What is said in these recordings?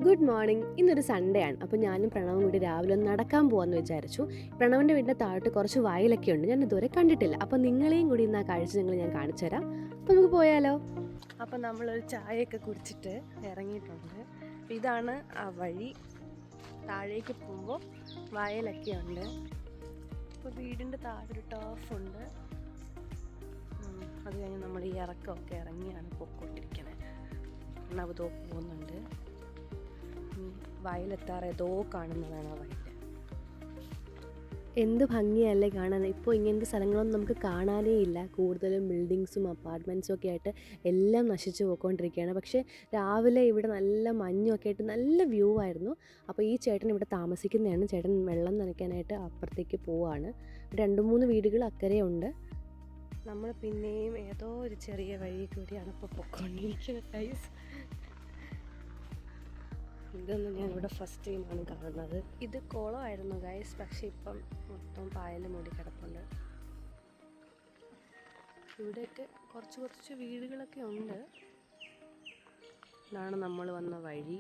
Good morning. ഇന്നൊരു Sunday ആണ്. അപ്പോൾ ഞാനും പ്രണവും കൂടി രാവിലെ ഒന്ന് നടക്കാൻ പോകാമെന്ന് വിചാരിച്ചു. പ്രണവിൻ്റെ വീടിൻ്റെ താഴോട്ട് കുറച്ച് വയലൊക്കെ ഉണ്ട്, ഞാൻ ഇതുവരെ കണ്ടിട്ടില്ല. അപ്പോൾ നിങ്ങളെയും കൂടി ഇന്ന് ആ കാഴ്ച ഞാൻ കാണിച്ചു തരാം. അപ്പോൾ നമുക്ക് പോയാലോ? അപ്പോൾ നമ്മളൊരു ചായയൊക്കെ കുടിച്ചിട്ട് ഇറങ്ങിയിട്ടുണ്ട്. ഇതാണ് ആ വഴി. താഴേക്ക് പോകുമ്പോൾ വയലൊക്കെ ഉണ്ട്. അപ്പോൾ വീടിൻ്റെ താഴെ ഒരു ടർഫുണ്ട്. അത് കഴിഞ്ഞ് നമ്മൾ ഈ ഇറക്കമൊക്കെ ഇറങ്ങിയാണ് പൊയ്ക്കൊണ്ടിരിക്കുന്നത്. പ്രണവ് പോകുന്നുണ്ട്. വയലെത്താറ് ഏതോ കാണുന്നതാണ് ആ വയൽ. എന്ത് ഭംഗിയല്ലേ കാണാൻ. ഇപ്പോൾ ഇങ്ങനത്തെ സ്ഥലങ്ങളൊന്നും നമുക്ക് കാണാനേ ഇല്ല. കൂടുതലും ബിൽഡിങ്സും അപ്പാർട്ട്മെൻറ്റ്സും ഒക്കെ ആയിട്ട് എല്ലാം നശിച്ചു പോയിക്കൊണ്ടിരിക്കുകയാണ്. പക്ഷേ രാവിലെ ഇവിടെ നല്ല മഞ്ഞൊക്കെ ആയിട്ട് നല്ല വ്യൂ ആയിരുന്നു. അപ്പോൾ ഈ ചേട്ടൻ ഇവിടെ താമസിക്കുന്നതാണ്. ചേട്ടൻ വെള്ളം നനയ്ക്കാനായിട്ട് അപ്പുറത്തേക്ക് പോവാണ്. 2-3 വീടുകൾ അക്കരെ ഉണ്ട്. നമ്മൾ പിന്നെയും ഏതോ ഒരു ചെറിയ വഴി കൂടിയാണ് ഇപ്പോൾ പൊയ്ക്കൊണ്ടിരിക്കുന്നത് ഗൈസ്. ഇതൊന്നും ഞാനിവിടെ ഫസ്റ്റ് ടൈമാണ് കാണുന്നത്. ഇത് കുളമായിരുന്നു ഗൈസ്, പക്ഷെ ഇപ്പം മൊത്തം പായൽ മൂടി കിടപ്പുണ്ട്. ഇവിടെയൊക്കെ കുറച്ച് വീടുകളൊക്കെ ഉണ്ട്. ഇതാണ് നമ്മൾ വന്ന വഴി.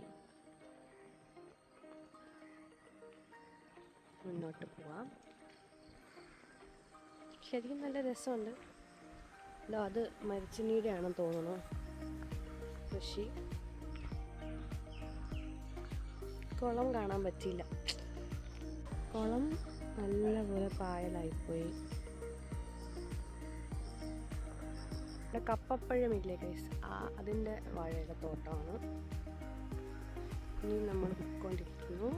മുന്നോട്ട് പോവാം. ശരിക്കും നല്ല രസമുണ്ട്. അത് മരച്ചിനിയുടെ ആണെന്ന് തോന്നുന്നു കൃഷി. കുളം കാണാൻ പറ്റിയില്ല. കുളം നല്ലപോലെ പായലായിപ്പോയി. ഇവിടെ കപ്പപ്പഴമില്ലേ ഗൈസ്, അതിൻ്റെ വാഴയുടെ തോട്ടമാണ്. ഇനി നമ്മൾ പോയിക്കൊണ്ടിരിക്കുന്നു.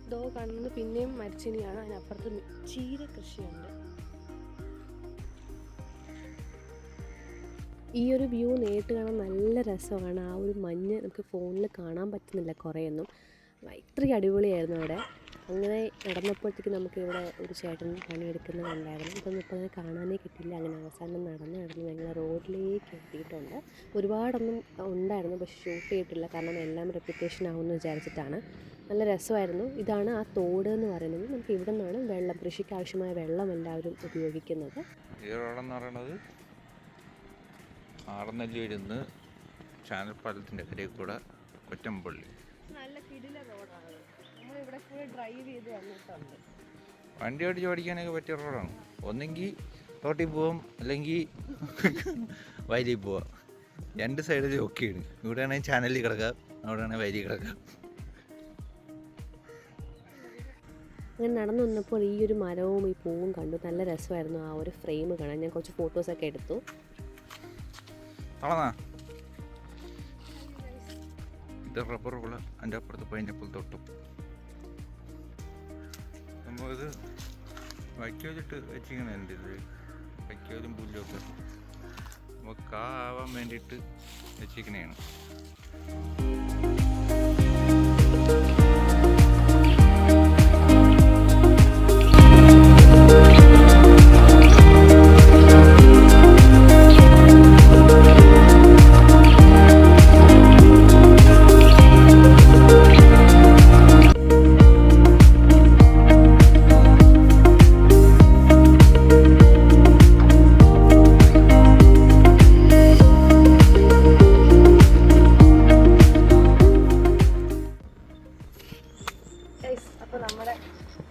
ഇതോ കാണുന്നത് പിന്നെയും മരച്ചിനിയാണ്. അതിനപ്പുറത്ത് ചീര കൃഷിയുണ്ട്. ഈ ഒരു വ്യൂ നേരിട്ട് കാണാൻ നല്ല രസമാണ്. ആ ഒരു മഞ്ഞ് നമുക്ക് ഫോണിൽ കാണാൻ പറ്റുന്നില്ല കുറേയൊന്നും. ഇത്രയും അടിപൊളിയായിരുന്നു അവിടെ. അങ്ങനെ നടന്നപ്പോഴത്തേക്ക് നമുക്ക് ഇവിടെ ഒരു ചേട്ടൻ പണിയെടുക്കുന്നത് കണ്ടായിരുന്നു. ഇതൊന്നും ഇപ്പോൾ അങ്ങനെ കാണാനേ കിട്ടില്ല. അങ്ങനെ അവസാനം നടന്ന് ഞങ്ങൾ റോഡിലേക്ക് എത്തിയിട്ടുണ്ട്. ഒരുപാടൊന്നും ഉണ്ടായിരുന്നു, പക്ഷെ ഷൂട്ട് ചെയ്തിട്ടില്ല. കാരണം എല്ലാം റെപ്യൂട്ടേഷൻ ആവുമെന്ന് വിചാരിച്ചിട്ടാണ്. നല്ല രസമായിരുന്നു. ഇതാണ് ആ തോട് എന്ന് പറയുന്നത്. നമുക്ക് ഇവിടെ നിന്നാണ് കൃഷിക്ക് ആവശ്യമായ വെള്ളം എല്ലാവരും ഉപയോഗിക്കുന്നത്. ആറന്നല്ലൂരിന്ന് ചാനൽ പാലത്തിൻ്റെ കരയിൽ കൂടെ കൊറ്റമ്പള്ളി. നല്ല കിടില റോഡാണ്. നമ്മളിവിടെ കൂടെ ഡ്രൈവ് ചെയ്ത് വന്നിട്ടുണ്ട്. വണ്ടി ഓടിച്ച് പഠിക്കാനൊക്കെ പറ്റിയ റോഡാണ്. ഒന്നെങ്കിൽ തോട്ടിൽ പോവാം, അല്ലെങ്കിൽ വയലിൽ പോവാം. 2 സൈഡിൽ ഒക്കെയാണ്. ഇവിടെയാണെങ്കിൽ ചാനലിൽ കിടക്കാം, അവിടെയാണെങ്കിൽ വയലിൽ കിടക്കാം. അങ്ങനെ നടന്നു വന്നപ്പോൾ ഈ ഒരു മരവും ഈ പൂവും കണ്ടു. നല്ല രസമായിരുന്നു ആ ഒരു ഫ്രെയിം കാണാൻ. ഞാൻ കുറച്ച് ഫോട്ടോസൊക്കെ എടുത്തു. ഇത് റബ്ബറുകൾ, അതിൻ്റെ അപ്പുറത്ത് പൈനാപ്പിൾ തോട്ടം. നമ്മൾ ഇത് വൈക്കോലിട്ട് വെച്ചിരിക്കണുണ്ട്. ഇത് വൈക്കോലും പുല്ലൊക്കെ നമുക്ക് കാവാൻ വേണ്ടിയിട്ട് വെച്ചിരിക്കണതാണ്. അപ്പോൾ നമ്മുടെ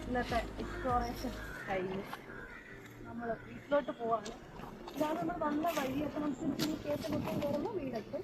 ഇന്നത്തെ എക്സ്പ്ലോറേഷൻ കഴിഞ്ഞു. നമ്മൾ വീട്ടിലോട്ട് പോവാണ്. ഇതാണ് നമ്മൾ വന്ന വഴി. അപ്പോൾ നമുക്ക് തിരിച്ച് കേട്ട് കുട്ടം കയറുമ്പോൾ വീടെത്തും.